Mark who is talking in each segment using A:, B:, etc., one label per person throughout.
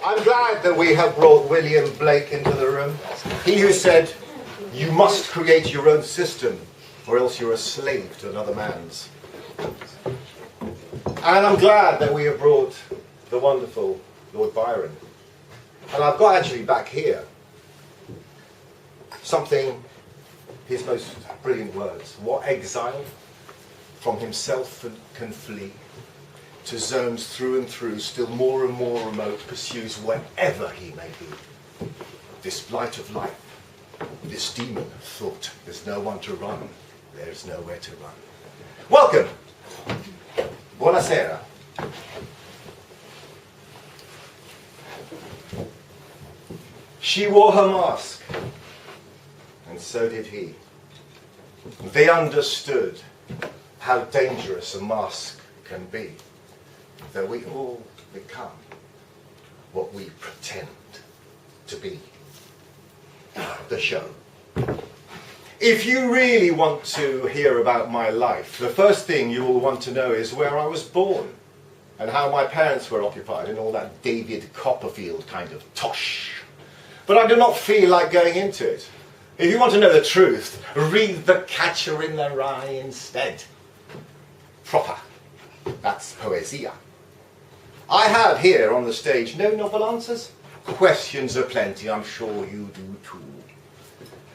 A: I'm glad that we have brought William Blake into the room. He who said, you must create your own system, or else you're a slave to another man's. And I'm glad that we have brought the wonderful Lord Byron. And I've got actually back here something, his most brilliant words. What exile from himself can flee, to zones through and through, still more and more remote, pursues wherever he may be. This blight of life, this demon of thought, there's no one to run, there's nowhere to run. Welcome! Buonasera. She wore her mask, and so did he. They understood how dangerous a mask can be, that we all become what we pretend to be. The show. If you really want to hear about my life, the first thing you will want to know is where I was born and how my parents were occupied and all that David Copperfield kind of tosh. But I do not feel like going into it. If you want to know the truth, read The Catcher in the Rye instead. Proper. That's poesia. I have here on the stage no novel answers. Questions aplenty, I'm sure you do too.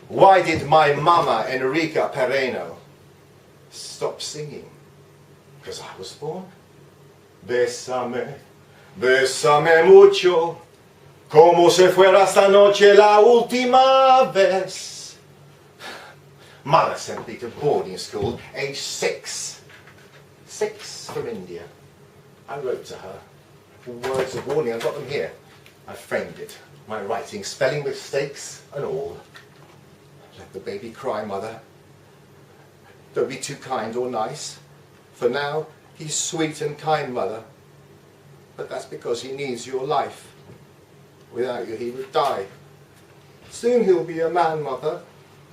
A: Why did my mama, Enrica Pereno, stop singing? Because I was born. Bésame, bésame mucho, como si fuera esta noche la última vez. Mother sent me to boarding school, age 6. 6 from India. I wrote to her. Words of warning, I've got them here. I framed it. My writing, spelling mistakes and all. Let the baby cry, mother. Don't be too kind or nice. For now, he's sweet and kind, mother. But that's because he needs your life. Without you, he would die. Soon he'll be a man, mother,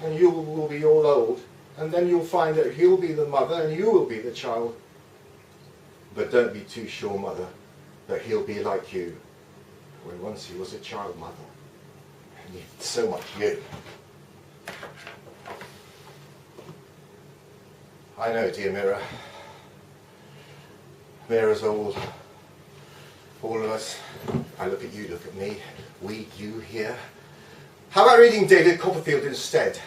A: and you will be all old. And then you'll find that he'll be the mother and you will be the child. But don't be too sure, mother, that he'll be like you, when once he was a child, mother, and needed so much you. I know, dear mirror. Mirror's old. All of us. I look at you, look at me. We, you, here. How about reading David Copperfield instead?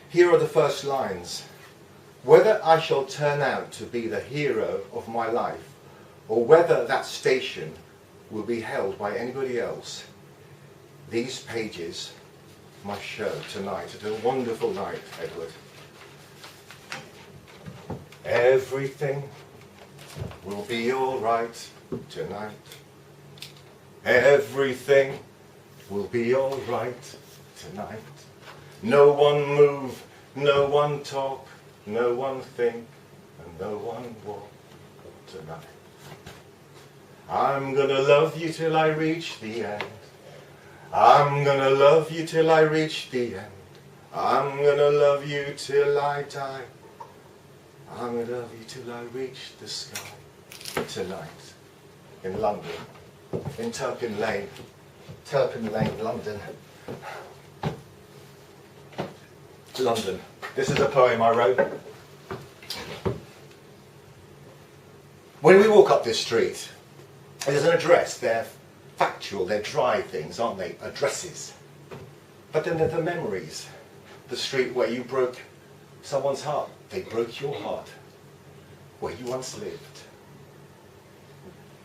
A: Here are the first lines. Whether I shall turn out to be the hero of my life, or whether that station will be held by anybody else, these pages must show tonight. It's a wonderful night, Edward. Everything will be all right tonight. Everything will be all right tonight. No one move, no one talk, no one think, and no one walk tonight. I'm gonna love you till I reach the end. I'm gonna love you till I reach the end. I'm gonna love you till I die. I'm gonna love you till I reach the sky. Tonight, in London, in Turpin Lane. Turpin Lane, London. London. This is a poem I wrote. When we walk up this street, there's an address. They're factual, they're dry things, aren't they? Addresses. But then there are the memories. The street where you broke someone's heart. They broke your heart. Where you once lived.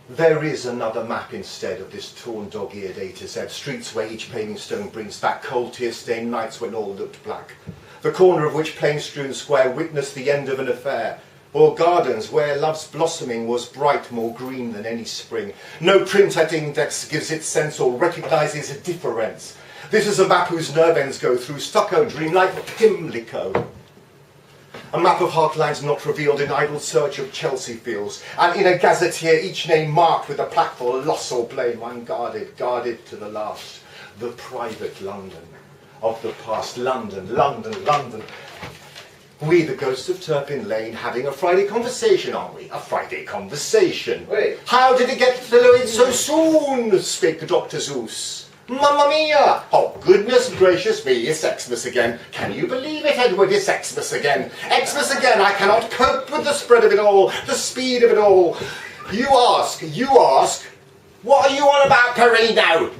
A: There is another map instead of this torn dog-eared A to Z. Streets where each paving stone brings back cold tear-stained nights when all looked black. The corner of which plain-strewn square witnessed the end of an affair. Or gardens where love's blossoming was bright, more green than any spring. No print at index gives it sense or recognises a difference. This is a map whose nerve ends go through stucco dream-like Pimlico. A map of heartlines not revealed in idle search of Chelsea fields, and in a gazetteer each name marked with a plaque for loss or blame, unguarded, guarded to the last. The private London of the past. London, London, London. We, the ghosts of Turpin Lane, having a Friday conversation, aren't we? A Friday conversation.
B: Wait.
A: How did it get to Lloyd so soon? Spake Dr. Zeus. Mamma mia! Oh, goodness gracious me, it's Xmas again. Can you believe it, Edward? It's Xmas again. Xmas again. I cannot cope with the spread of it all, the speed of it all. You ask, what are you on about, Pereno?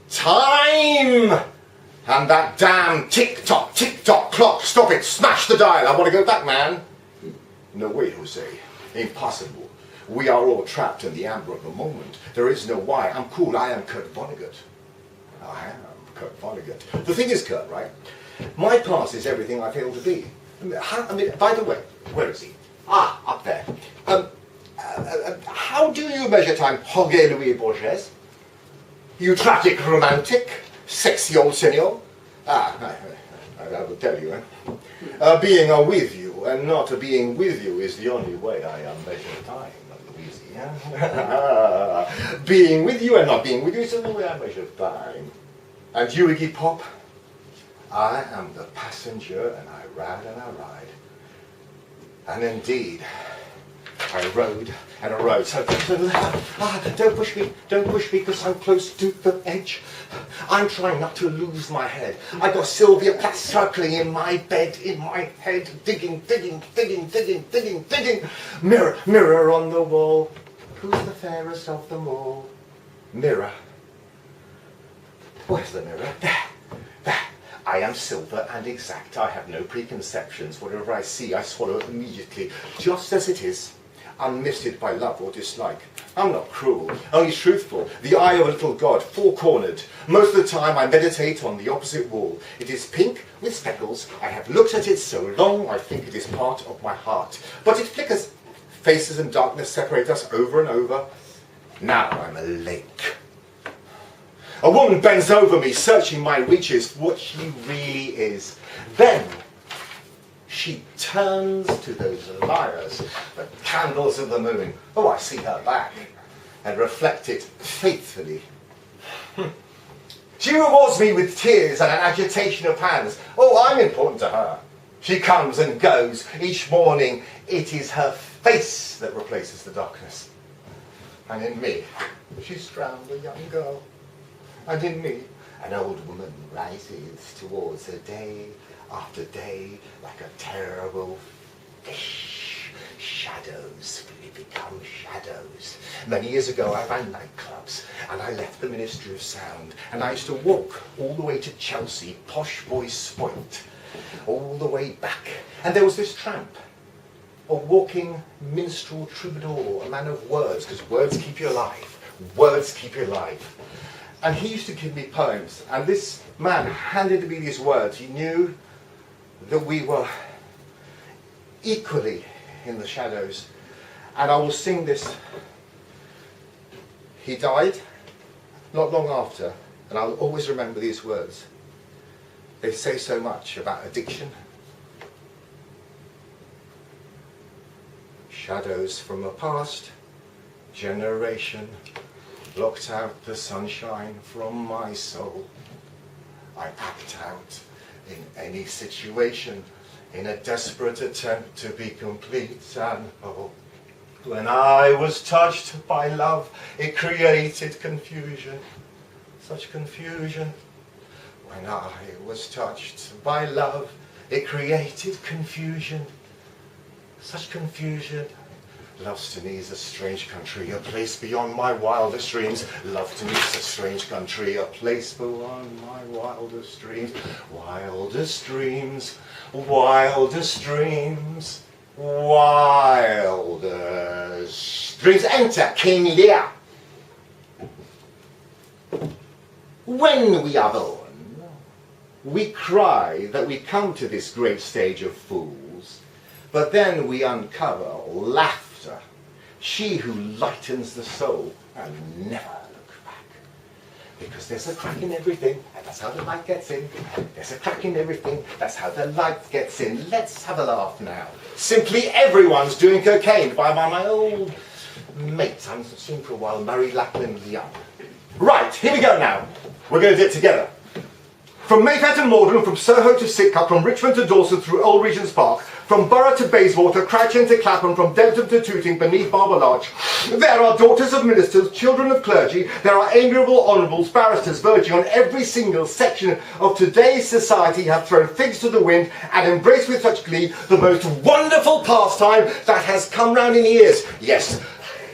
A: Time! And that damn tick-tock clock, stop it, smash the dial, I want to go back, man. No, wait, Jose, impossible. We are all trapped in the amber of the moment. There is no why. I'm cool, I am Kurt Vonnegut. I am Kurt Vonnegut. The thing is, Kurt, right, my past is everything I fail to be. I mean, by the way, where is he? Ah, up there. How do you measure time, Jorge Louis Borges? You tragic romantic? Sexy old senor. I will tell you, being with you and not being with you is the only way I measure time, Louisiana. Being with you and not being with you is the only way I measure time. And you, Iggy Pop, I am the passenger and I ride and I ride. And indeed, I rode and I rode. So, don't push me, because I'm close to the edge. I'm trying not to lose my head. I got Sylvia Plath circling in my bed, in my head, digging. Mirror, mirror on the wall, who's the fairest of them all? Mirror. Where's the mirror? There. I am silver and exact. I have no preconceptions. Whatever I see, I swallow it immediately, just as it is. Unmisted by love or dislike. I'm not cruel, only truthful. The eye of a little god, four-cornered. Most of the time I meditate on the opposite wall. It is pink with speckles. I have looked at it so long I think it is part of my heart. But it flickers. Faces and darkness separate us over and over. Now I'm a lake. A woman bends over me, searching my reaches for what she really is. Then she turns to those liars, the candles of the moon. Oh, I see her back, and reflect it faithfully. She rewards me with tears and an agitation of hands. Oh, I'm important to her. She comes and goes each morning. It is her face that replaces the darkness. And in me, she's drowned a young girl. And in me, an old woman rises towards her day after day, like a terrible fish. Shadows really become shadows. Many years ago I ran nightclubs and I left the Ministry of Sound and I used to walk all the way to Chelsea, posh boys spoilt, all the way back. And there was this tramp, a walking minstrel troubadour, a man of words, because words keep you alive. Words keep you alive. And he used to give me poems, and this man handed me these words. He knew that we were equally in the shadows. And I will sing this. He died not long after, and I'll always remember these words. They say so much about addiction. Shadows from a past generation blocked out the sunshine from my soul. I act out in any situation in a desperate attempt to be complete and whole. When I was touched by love, it created confusion, such confusion. When I was touched by love, it created confusion, such confusion. Love's to me is a strange country, a place beyond my wildest dreams. Love to me is a strange country, a place beyond my wildest dreams. Wildest dreams, wildest dreams, wildest dreams. Enter King Lear. When we are born, we cry that we come to this great stage of fools, but then we uncover laughter. She who lightens the soul and never look back. Because there's a crack in everything, and that's how the light gets in. There's a crack in everything, that's how the light gets in. Let's have a laugh now. Simply Everyone's Doing Cocaine by my old mate, I haven't seen for a while, Murray Lackland Young. Right, here we go now. We're going to do it together. From Mayfair to Morden, from Soho to Sidcup, from Richmond to Dorset through Old Regent's Park, from Borough to Bayswater, Crouch End to Clapham, from Denton to Tooting, beneath Marble Arch, there are daughters of ministers, children of clergy, there are amiable honourables, barristers verging on every single section of today's society have thrown figs to the wind and embraced with such glee the most wonderful pastime that has come round in years. Yes,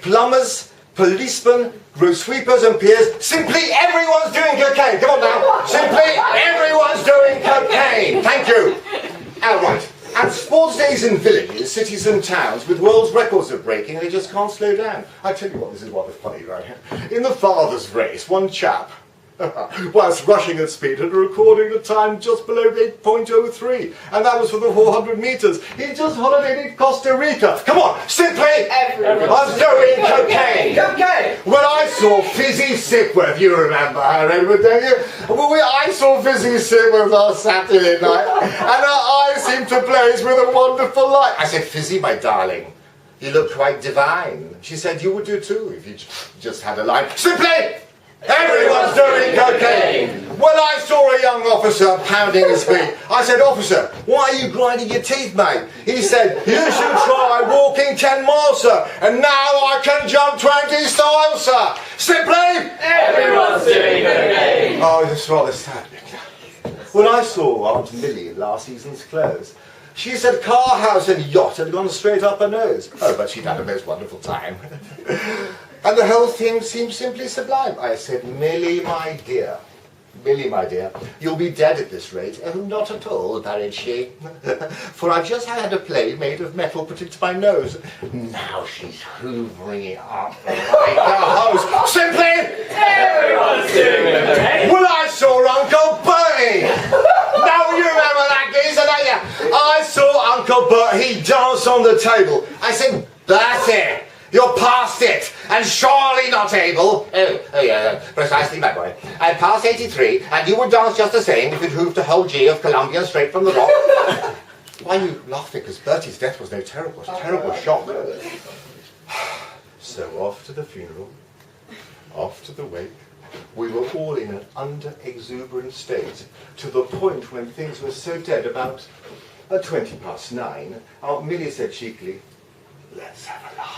A: plumbers, policemen, road sweepers and peers, simply everyone's doing cocaine. Come on now. Simply everyone's doing cocaine. Thank you. Right. At sports days in villages, cities and towns, with world's records of breaking, they just can't slow down. I tell you what, this is rather funny, right? In the father's race, one chap, whilst rushing at speed, had recording the time just below 8.03, and that was for the 400 metres. He just holidayed in Costa Rica. Come on, simply everyone's doing cocaine. Cocaine. Well, I saw Fizzy Sipworth, you remember her, Edward, don't you? Well, I saw Fizzy Sipworth last Saturday night, and her eyes seemed to blaze with a wonderful light. I said, Fizzy, my darling, you look quite divine. She said, you would do too if you just had a line. Simply everyone's doing cocaine. Well, I saw a young officer pounding his feet. I said, officer, why are you grinding your teeth, mate? He said, you should try walking 10 miles, sir, and now I can jump 20 styles, sir. Simply
B: everyone's doing cocaine.
A: Oh, that's rather sad. When I saw Aunt Millie in last season's clothes, she said car, house and yacht had gone straight up her nose. Oh, but she'd had a most wonderful time. And the whole thing seemed simply sublime. I said, Millie, my dear, you'll be dead at this rate. Oh, not at all, parried she. For I've just had a plate made of metal put into my nose. Now she's hoovering it up like a hose. Simply
B: Everyone's doing cocaine.
A: well, I saw Uncle Bertie. Now you remember that geezer, don't you? I saw Uncle Bert. He danced on the table. I said, that's it. You're past it, and surely not able. Oh yeah, precisely, my boy. I'm past 83, and you would dance just the same if you'd hooved a whole G of Columbia straight from the rock. Why are you laughing? Because Bertie's death was no terrible shock. So off to the funeral, off to the wake. We were all in an under-exuberant state, to the point when things were so dead, about 9:20, Aunt Millie said cheekily, let's have a line.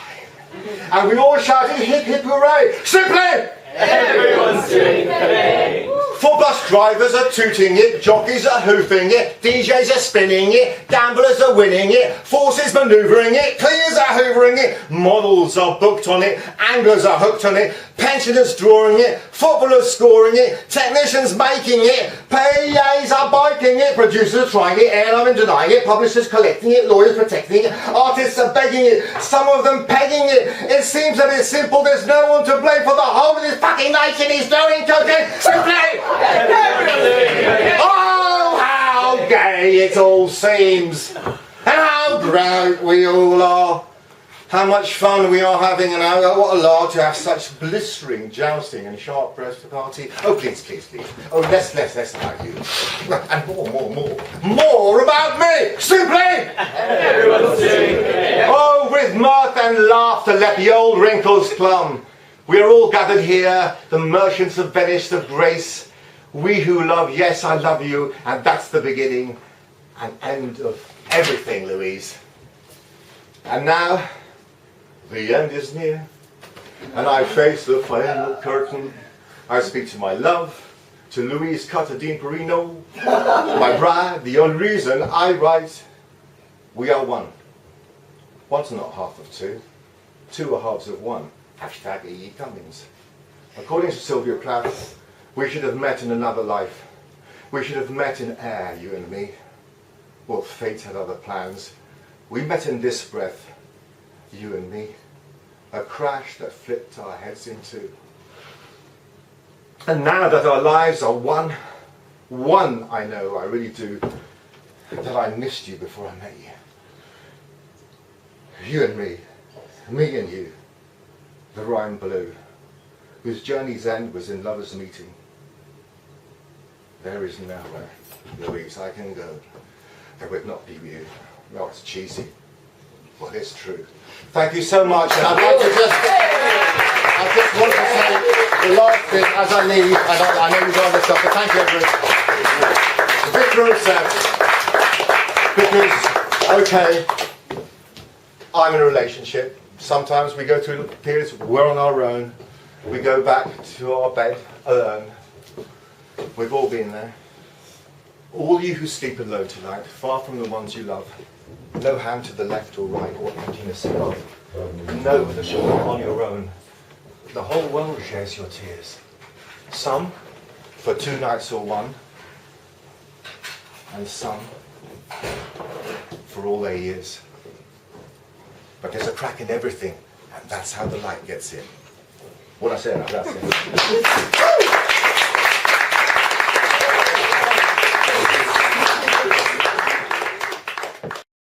A: And we all shouted, hip hip hooray! Simply
B: Everyone's doing cocaine.
A: for bus drivers are tooting it, jockeys are hoofing it, DJs are spinning it, gamblers are winning it, forces manoeuvring it, cleaners are hoovering it, models are booked on it, anglers are hooked on it, pensioners drawing it, footballers scoring it, technicians making it, PAs are biking it, producers are trying it, airline denying it, publishers collecting it, lawyers protecting it, artists are begging it, some of them pegging it. It seems that it's simple, there's no one to blame for the whole of this fucking nation is doing cocaine. Simply
B: Everyone's doing cocaine.
A: oh, how gay it all seems, and how great we all are. How much fun we are having, and what a lark to have such blistering jousting and sharp-breasted party. Oh, please. Oh, less about you. And more about me. Simply
B: Everyone's doing cocaine.
A: oh, with mirth and laughter let the old wrinkles plumb. We are all gathered here, the merchants of Venice of grace. We who love, yes, I love you, and that's the beginning and end of everything, Louise. And now, the end is near, and I face the final curtain. I speak to my love, to Louise Dean Pereno, my bride, the only reason I write. We are one. One's not half of two. Two are halves of one. Hashtag E.E. Cummings. According to Sylvia Plath, we should have met in another life. We should have met in air, you and me. Well, fate had other plans. We met in this breath, you and me. A crash that flipped our heads in two. And now that our lives are one, I know, I really do, that I missed you before I met you. You and me and you, the rhyme blue, whose journey's end was in lovers' meeting. There is nowhere, Louise, I can go that would not be you. No, it's cheesy, but it's true. Thank you so much, and I'd like to I just want to say the last thing as I leave, and I know you've got other stuff, but thank you everyone. process. Because, okay, I'm in a relationship. Sometimes we go through periods where we're on our own. We go back to our bed alone. We've all been there. All you who sleep alone tonight, far from the ones you love, no hand to the left or right or emptiness above. Know that you're not on your own. The whole world shares your tears. Some for 2 nights or one, and some for all their years. But there's a crack in everything, and that's how the light gets in. What I say, that's it.